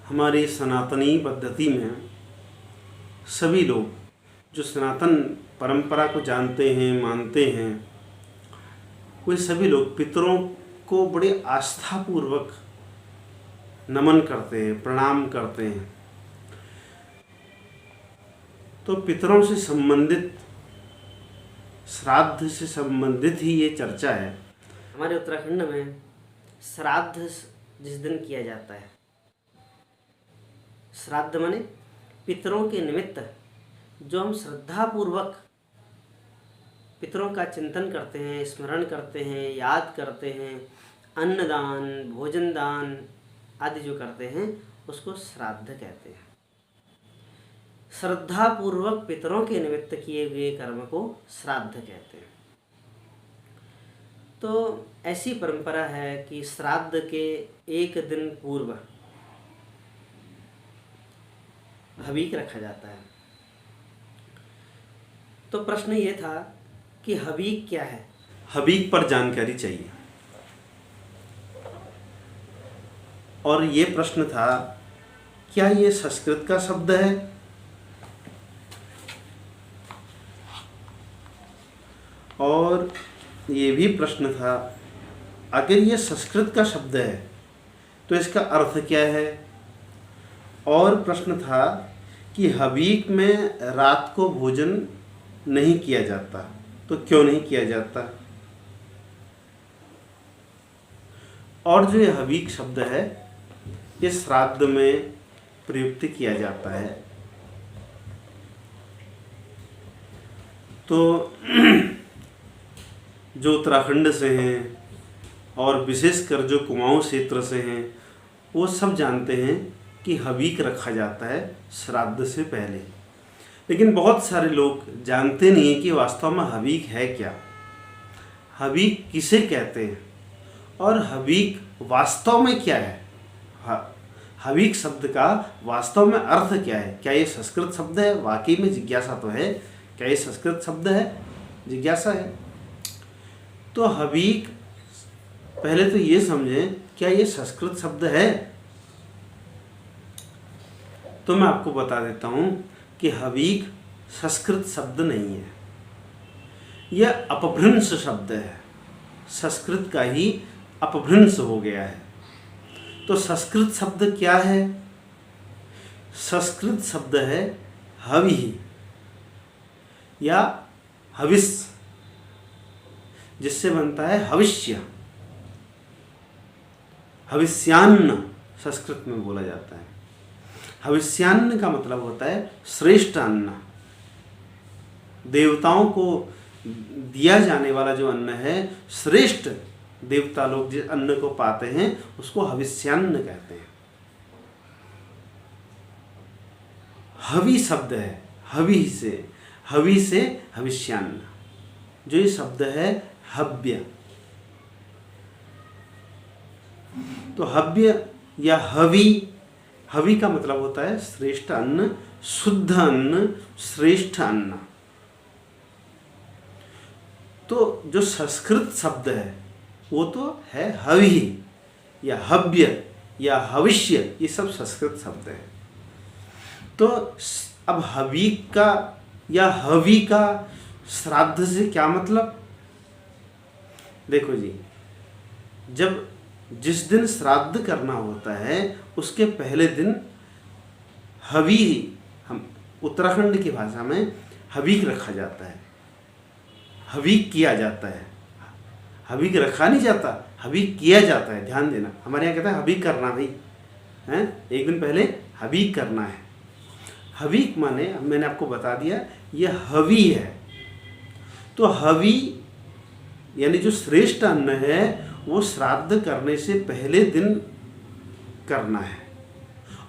हमारी सनातनी पद्धति में सभी लोग जो सनातन परंपरा को जानते हैं, मानते हैं, वे सभी लोग पितरों को बड़े आस्थापूर्वक नमन करते हैं, प्रणाम करते हैं। तो पितरों से संबंधित, श्राद्ध से संबंधित ही ये चर्चा है। हमारे उत्तराखंड में श्राद्ध जिस दिन किया जाता है, श्राद्ध माने पितरों के निमित्त जो हम श्रद्धापूर्वक पितरों का चिंतन करते हैं, स्मरण करते हैं, याद करते हैं, अन्नदान, भोजन दान आदि जो करते हैं उसको श्राद्ध कहते हैं। श्रद्धापूर्वक पितरों के निमित्त किए हुए कर्म को श्राद्ध कहते हैं। तो ऐसी परंपरा है कि श्राद्ध के एक दिन पूर्व हवीक रखा जाता है। तो प्रश्न ये था कि हवीक क्या है? हवीक पर जानकारी चाहिए। और ये प्रश्न था, क्या ये संस्कृत का शब्द है? और ये भी प्रश्न था, अगर ये संस्कृत का शब्द है तो इसका अर्थ क्या है? और प्रश्न था कि हवीक में रात को भोजन नहीं किया जाता, तो क्यों नहीं किया जाता? और जो ये हवीक शब्द है ये श्राद्ध में प्रयुक्त किया जाता है। तो जो उत्तराखंड से हैं और विशेषकर जो कुमाऊं क्षेत्र से हैं वो सब जानते हैं कि हवीक रखा जाता है श्राद्ध से पहले। लेकिन बहुत सारे लोग जानते नहीं हैं कि वास्तव में हवीक है क्या, हवीक किसे कहते हैं और हवीक वास्तव में क्या है। हवीक शब्द का वास्तव में अर्थ क्या है? क्या ये संस्कृत शब्द है? वाकई में जिज्ञासा तो है, क्या ये संस्कृत शब्द है? जिज्ञासा है। तो हवीक, पहले तो ये समझें, क्या ये संस्कृत शब्द है? तो मैं आपको बता देता हूं कि हवीक संस्कृत शब्द नहीं है, यह अपभ्रंश शब्द है। संस्कृत का ही अपभ्रंश हो गया है। तो संस्कृत शब्द क्या है? संस्कृत शब्द है हवि या हविस, जिससे बनता है हविष्य। हविष्यान्न संस्कृत में बोला जाता है। हविष्यान्न का मतलब होता है श्रेष्ठ अन्न। देवताओं को दिया जाने वाला जो अन्न है, श्रेष्ठ देवता लोग जिस अन्न को पाते हैं उसको हविष्यान्न कहते हैं। हवि शब्द है, हवि से हविष्यान्न। जो ये शब्द है हव्य, तो हव्य या हवि का मतलब होता है श्रेष्ठ अन्न, शुद्ध अन्न, श्रेष्ठ अन्न। तो जो संस्कृत शब्द है वो तो है हवि या हव्य या हविष्य, ये सब संस्कृत शब्द है। तो अब हवीक का या हवि का श्राद्ध से क्या मतलब? देखो जी, जब जिस दिन श्राद्ध करना होता है उसके पहले दिन हवि, हम उत्तराखंड की भाषा में हवीक रखा जाता है, हवीक किया जाता है। हवीक रखा नहीं जाता, हवीक किया जाता है। ध्यान देना, हमारे यहाँ कहते हैं हवीक करना भाई हैं, एक दिन पहले हवीक करना है। हवीक माने, मैंने आपको बता दिया, यह हवि है। तो हवि यानी जो श्रेष्ठ अन्न है वो श्राद्ध करने से पहले दिन करना है,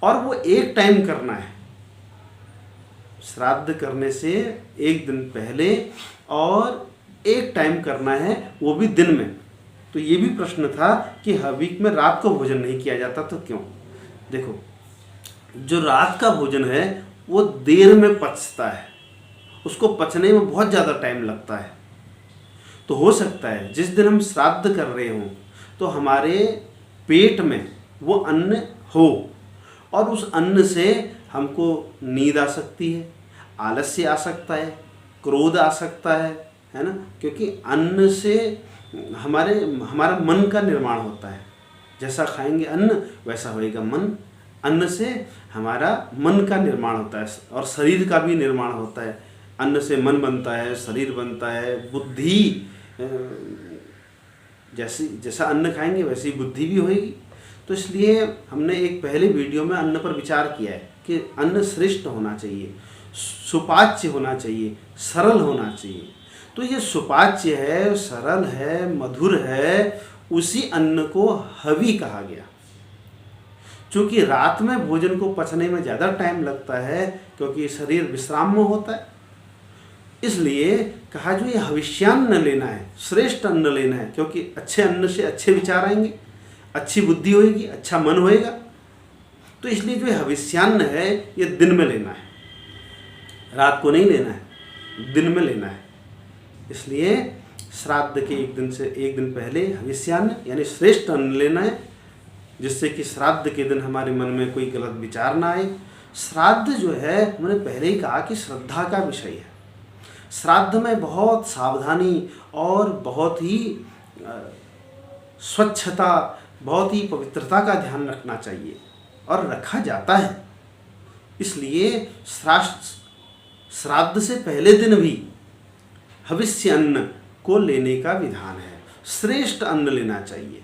और वो एक टाइम करना है। श्राद्ध करने से एक दिन पहले और एक टाइम करना है, वो भी दिन में। तो ये भी प्रश्न था कि हवीक में रात को भोजन नहीं किया जाता, तो क्यों? देखो, जो रात का भोजन है वो देर में पचता है, उसको पचने में बहुत ज़्यादा टाइम लगता है। तो हो सकता है जिस दिन हम श्राद्ध कर रहे हों तो हमारे पेट में वो अन्न हो और उस अन्न से हमको नींद आ सकती है, आलस्य आ सकता है, क्रोध आ सकता है ना, क्योंकि अन्न से हमारा मन का निर्माण होता है। जैसा खाएंगे अन्न वैसा होएगा मन। अन्न से हमारा मन का निर्माण होता है और शरीर का भी निर्माण होता है। अन्न से मन बनता है, शरीर बनता है, बुद्धि जैसा अन्न खाएंगे वैसी बुद्धि भी होएगी। तो इसलिए हमने एक पहले वीडियो में अन्न पर विचार किया है कि अन्न श्रेष्ठ होना चाहिए, सुपाच्य होना चाहिए, सरल होना चाहिए। तो ये सुपाच्य है, सरल है, मधुर है, उसी अन्न को हवि कहा गया। क्योंकि रात में भोजन को पचने में ज़्यादा टाइम लगता है, क्योंकि शरीर विश्राम में होता है, इसलिए कहा जो ये हविष्यान्न लेना है, श्रेष्ठ अन्न लेना है, क्योंकि अच्छे अन्न से अच्छे विचार आएंगे, अच्छी बुद्धि होएगी, अच्छा मन होएगा। तो इसलिए जो हविष्यान्न है ये दिन में लेना है, रात को नहीं लेना है, दिन में लेना है। इसलिए श्राद्ध के एक दिन पहले हविष्यान्न यानी श्रेष्ठ अन्न लेना है, जिससे कि श्राद्ध के दिन हमारे मन में कोई गलत विचार ना आए। श्राद्ध जो है, हमने पहले ही कहा कि श्रद्धा का विषय है। श्राद्ध में बहुत सावधानी और बहुत ही स्वच्छता, बहुत ही पवित्रता का ध्यान रखना चाहिए और रखा जाता है। इसलिए श्राद्ध से पहले दिन भी हविष्य अन्न को लेने का विधान है। श्रेष्ठ अन्न लेना चाहिए,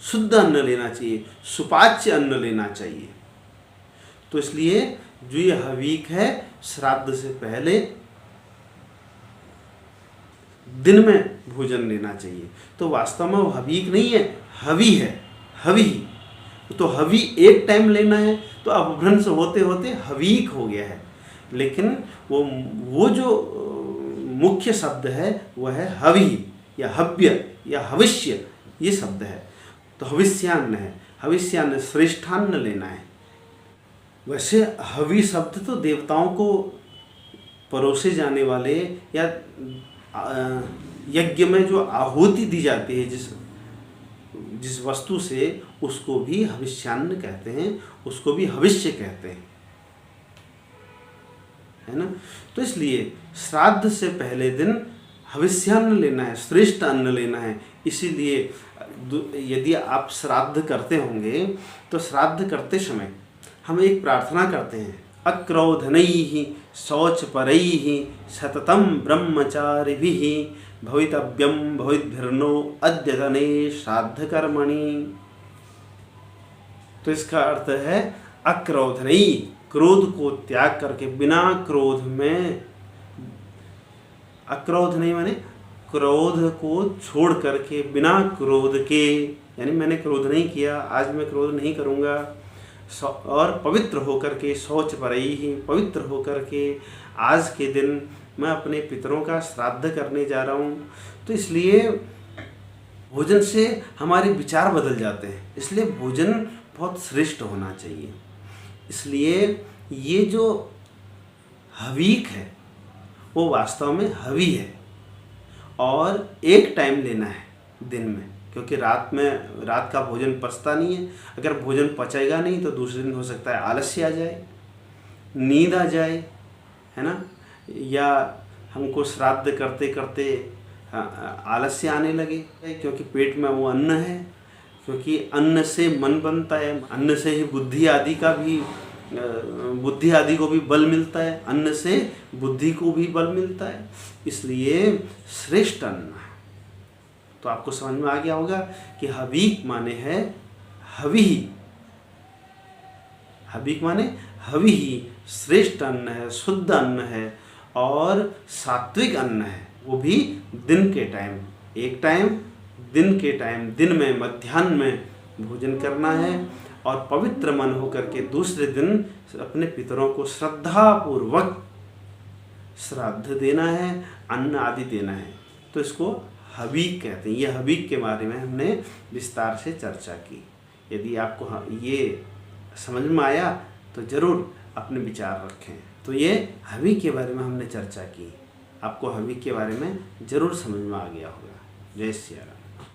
शुद्ध अन्न लेना चाहिए, सुपाच्य अन्न लेना चाहिए। तो इसलिए जो ये हवीक है, श्राद्ध से पहले दिन में भोजन लेना चाहिए। तो वास्तव में वो हवीक नहीं है, हवि है, हवि। तो हवि एक टाइम लेना है, तो अपभ्रंश होते होते हवीक हो गया है। लेकिन वो जो मुख्य शब्द है वह है हवि या हव्य या हविष्य, ये शब्द है। तो हविष्यान्न है, हविष्यान्न श्रेष्ठान्न लेना है। वैसे हवि शब्द तो देवताओं को परोसे जाने वाले या यज्ञ में जो आहुति दी जाती है जिस वस्तु से, उसको भी हविष्यान्न कहते हैं, उसको भी हविष्य कहते हैं, है ना। तो इसलिए श्राद्ध से पहले दिन हविष्यान्न लेना है, श्रेष्ठ अन्न लेना है। इसीलिए यदि आप श्राद्ध करते होंगे तो श्राद्ध करते समय हम एक प्रार्थना करते हैं, अक्रोधनैः शौचपरैः सततं ब्रह्मचारिभिः भवितव्यं भविद्भिर्नो अद्यतने श्राद्ध कर्मणि। तो इसका अर्थ है अक्रोधनैः, क्रोध को त्याग करके, बिना क्रोध में, अक्रोध नहीं माने क्रोध को छोड़ करके, बिना क्रोध के, यानी मैंने क्रोध नहीं किया, आज मैं क्रोध नहीं करूँगा, और पवित्र होकर के, शौच पर ही पवित्र होकर के आज के दिन मैं अपने पितरों का श्राद्ध करने जा रहा हूँ। तो इसलिए भोजन से हमारे विचार बदल जाते हैं, इसलिए भोजन बहुत श्रेष्ठ होना चाहिए। इसलिए ये जो हवीक है वो वास्तव में हवि है, और एक टाइम लेना है दिन में, क्योंकि रात का भोजन पचता नहीं है। अगर भोजन पचेगा नहीं तो दूसरे दिन हो सकता है आलस्य आ जाए, नींद आ जाए, है ना, या हमको श्राद्ध करते करते आलस्य आने लगे, क्योंकि पेट में वो अन्न है, क्योंकि अन्न से मन बनता है, अन्न से ही बुद्धि आदि को भी बल मिलता है, अन्न से बुद्धि को भी बल मिलता है। इसलिए श्रेष्ठ अन्न है। तो आपको समझ में आ गया होगा कि हवीक माने है हवि, हवीक माने हवि ही श्रेष्ठ अन्न है, शुद्ध अन्न है और सात्विक अन्न है, वो भी दिन के टाइम, एक टाइम दिन के टाइम, दिन में मध्याह्न में भोजन करना है, और पवित्र मन होकर के दूसरे दिन अपने पितरों को श्रद्धापूर्वक श्राद्ध देना है, अन्न आदि देना है। तो इसको हवीक कहते हैं। ये हवीक के बारे में हमने विस्तार से चर्चा की। यदि आपको ये समझ में आया तो ज़रूर अपने विचार रखें। तो ये हवीक के बारे में हमने चर्चा की, आपको हवीक के बारे में ज़रूर समझ में आ गया होगा। जय श्री राम।